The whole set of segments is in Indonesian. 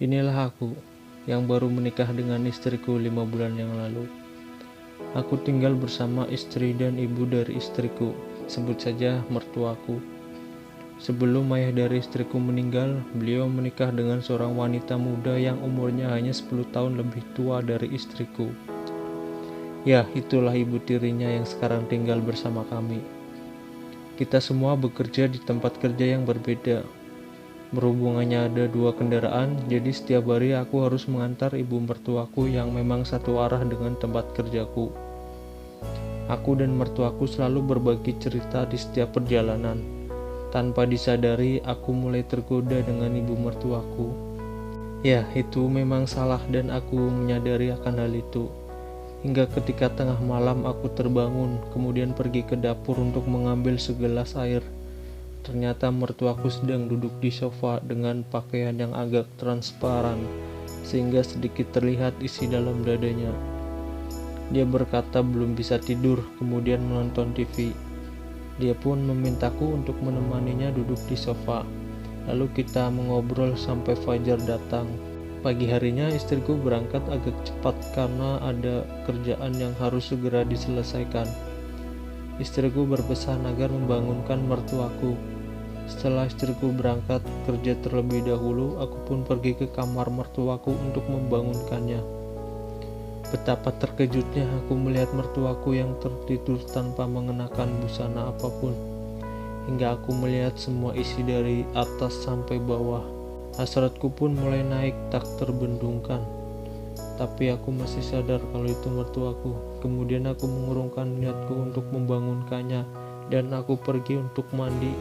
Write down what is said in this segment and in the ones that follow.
Inilah aku yang baru menikah dengan istriku 5 bulan yang lalu. Aku tinggal bersama istri dan ibu dari istriku, sebut saja mertuaku. Sebelum ayah dari istriku meninggal, beliau menikah dengan seorang wanita muda yang umurnya hanya 10 tahun lebih tua dari istriku. Ya, itulah ibu tirinya yang sekarang tinggal bersama kami. Kita semua bekerja di tempat kerja yang berbeda. Berhubung hanya ada 2 kendaraan, jadi setiap hari aku harus mengantar ibu mertuaku yang memang satu arah dengan tempat kerjaku. Aku dan mertuaku selalu berbagi cerita di setiap perjalanan. Tanpa disadari, aku mulai tergoda dengan ibu mertuaku. Ya, itu memang salah dan aku menyadari akan hal itu. Hingga ketika tengah malam aku terbangun, kemudian pergi ke dapur untuk mengambil segelas air. Ternyata mertuaku sedang duduk di sofa dengan pakaian yang agak transparan, sehingga sedikit terlihat isi dalam dadanya. Dia berkata belum bisa tidur, kemudian menonton TV. Dia pun memintaku untuk menemaninya duduk di sofa. Lalu kita mengobrol sampai fajar datang. Pagi harinya istriku berangkat agak cepat karena ada kerjaan yang harus segera diselesaikan. Istriku berpesan agar membangunkan mertuaku. Setelah istriku berangkat kerja terlebih dahulu, aku pun pergi ke kamar mertuaku untuk membangunkannya. Betapa terkejutnya aku melihat mertuaku yang tertidur tanpa mengenakan busana apapun. Hingga aku melihat semua isi dari atas sampai bawah. Hasratku pun mulai naik tak terbendungkan. Tapi aku masih sadar kalau itu mertuaku. Kemudian aku mengurungkan niatku untuk membangunkannya dan aku pergi untuk mandi.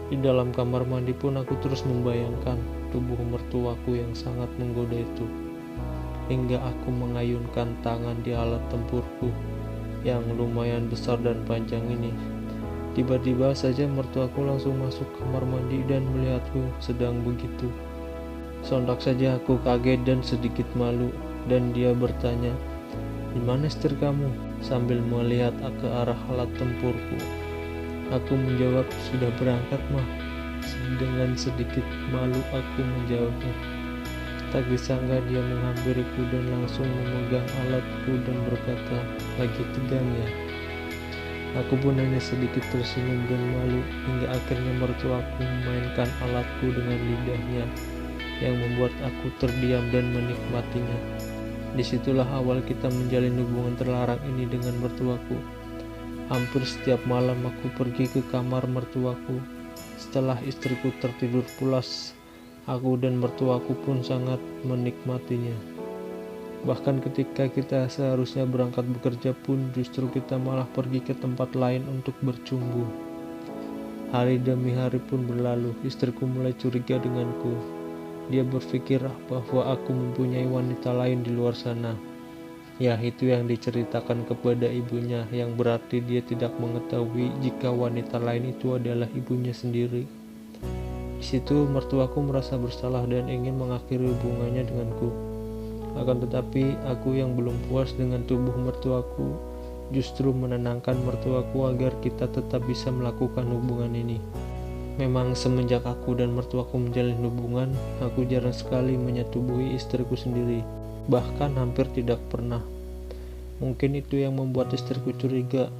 Di dalam kamar mandi pun aku terus membayangkan tubuh mertuaku yang sangat menggoda itu. Hingga aku mengayunkan tangan di alat tempurku yang lumayan besar dan panjang ini. Tiba-tiba saja mertuaku langsung masuk kamar mandi dan melihatku sedang begitu. Sontak saja aku kaget dan sedikit malu, dan dia bertanya, "Di mana istri kamu?" sambil melihat ke arah alat tempurku. Aku menjawab, "Sudah berangkat, Mah." Dengan sedikit malu aku menjawabnya. Tak disangka dia menghampiriku dan langsung memegang alatku dan berkata, "Lagi tegang ya?" Aku pun hanya sedikit tersenyum dan malu, hingga akhirnya mertuaku memainkan alatku dengan lidahnya yang membuat aku terdiam dan menikmatinya. Disitulah awal kita menjalin hubungan terlarang ini dengan mertuaku. Hampir setiap malam aku pergi ke kamar mertuaku. Setelah istriku tertidur pulas, aku dan mertuaku pun sangat menikmatinya. Bahkan ketika kita seharusnya berangkat bekerja pun justru kita malah pergi ke tempat lain untuk bercumbu. Hari demi hari pun berlalu, istriku mulai curiga denganku. Dia berpikir bahwa aku mempunyai wanita lain di luar sana. Ya, itu yang diceritakan kepada ibunya, yang berarti dia tidak mengetahui jika wanita lain itu adalah ibunya sendiri. Di situ mertuaku merasa bersalah dan ingin mengakhiri hubungannya denganku. Akan tetapi aku yang belum puas dengan tubuh mertuaku justru menenangkan mertuaku agar kita tetap bisa melakukan hubungan ini. Memang semenjak aku dan mertuaku menjalin hubungan, aku jarang sekali menyetubuhi istriku sendiri, bahkan hampir tidak pernah. Mungkin itu yang membuat istriku curiga.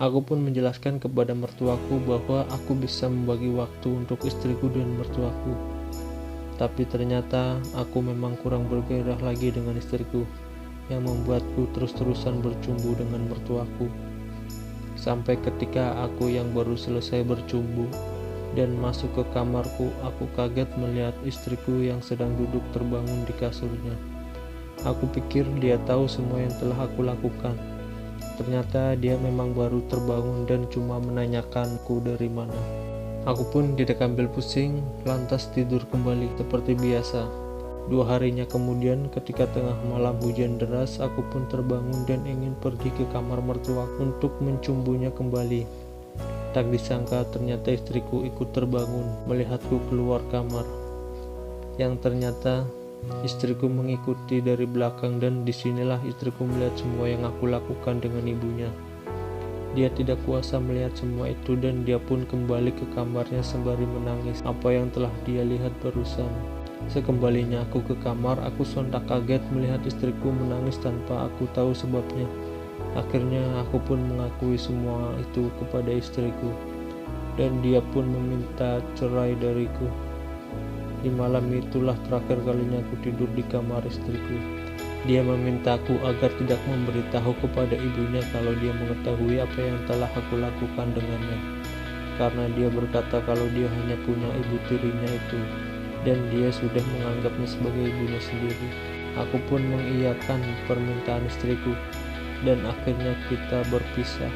Aku pun menjelaskan kepada mertuaku bahwa aku bisa membagi waktu untuk istriku dan mertuaku. Tapi ternyata aku memang kurang bergairah lagi dengan istriku, yang membuatku terus-terusan bercumbu dengan mertuaku. Sampai ketika aku yang baru selesai bercumbu dan masuk ke kamarku, aku kaget melihat istriku yang sedang duduk terbangun di kasurnya. Aku pikir dia tahu semua yang telah aku lakukan. Ternyata dia memang baru terbangun dan cuma menanyakanku dari mana. Aku pun tidak ambil pusing, lantas tidur kembali seperti biasa. 2 harinya kemudian, ketika tengah malam hujan deras, aku pun terbangun dan ingin pergi ke kamar mertuaku untuk mencumbunya kembali. Tak disangka ternyata istriku ikut terbangun melihatku keluar kamar. Yang ternyata istriku mengikuti dari belakang, dan disinilah istriku melihat semua yang aku lakukan dengan ibunya. Dia tidak kuasa melihat semua itu dan dia pun kembali ke kamarnya sembari menangis apa yang telah dia lihat barusan. Sekembalinya aku ke kamar, aku sontak kaget melihat istriku menangis tanpa aku tahu sebabnya. Akhirnya aku pun mengakui semua itu kepada istriku, dan dia pun meminta cerai dariku. Di malam itulah terakhir kalinya aku tidur di kamar istriku. Dia memintaku agar tidak memberitahu kepada ibunya kalau dia mengetahui apa yang telah aku lakukan dengannya, karena dia berkata kalau dia hanya punya ibu tirinya itu, dan dia sudah menganggapnya sebagai ibunya sendiri. Aku pun mengiyakan permintaan istriku, dan akhirnya kita berpisah.